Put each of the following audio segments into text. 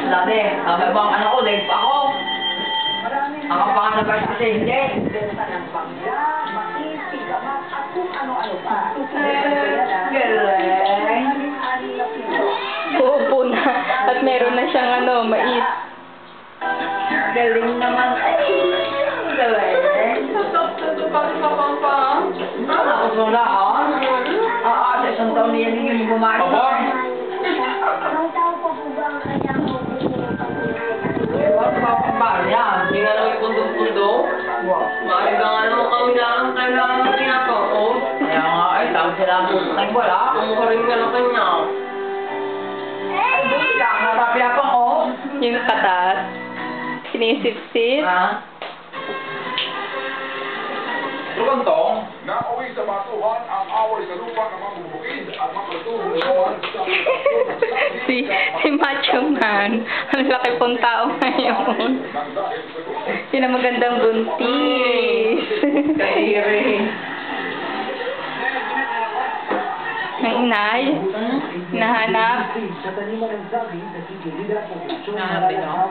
Dati, sabi bang ano ko, leg pa ako. Ang pangalan ba kasi hindi. Galing. Upo na. At meron na siyang ano, mais. Galing naman. Galing. Tapos wala ka? Sa isang taon niya yung bumalik. Hindi nga naman pundo-pundo. Mahal ka nga naman kami lang kailangan ng pinapakot. Kaya nga tawag sila ang wala. Ang rin ka na kanya. Ay, buti lang. Napapilapang ko. Yung katat. Sinisip-sip. Ha? Lugantong, nauwi sa batuhan ang away sa lupa ng mga bubukid at mapatutulong naman sa Si Macho Man. Ang laki pong tao ngayon. Yun ang magandang buntis. Kadiri. Ng inay. Nahanap. Nahanapin ako.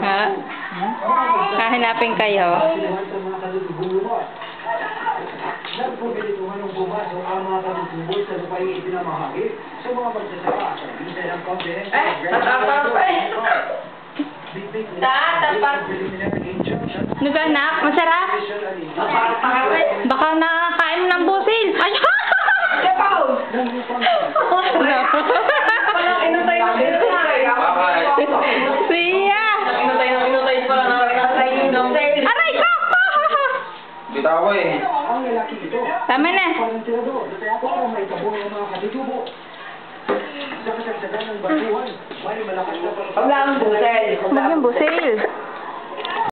Ha? Hahanapin kayo. Nagpupilituhan ng pumasok ang mga katutubos sa lupay ipinamahagi sa mga magsasaka sa bisa ng kontinent. Tatapang pa eh. Tatapat. Naganak? Masarap? Baka nakakain mo ng busil. Ay! Kapaw! Walang inutay ng inutay. Siya! Inutay pala na Aray ko! Bitaw ko eh. Ang lalaki ito, Tama na. parang tirador, parang may tabong ng mga katutubo. Sa kasagsagan ng batuhan, may malakas na Wala ang busel. Huwag yung busil.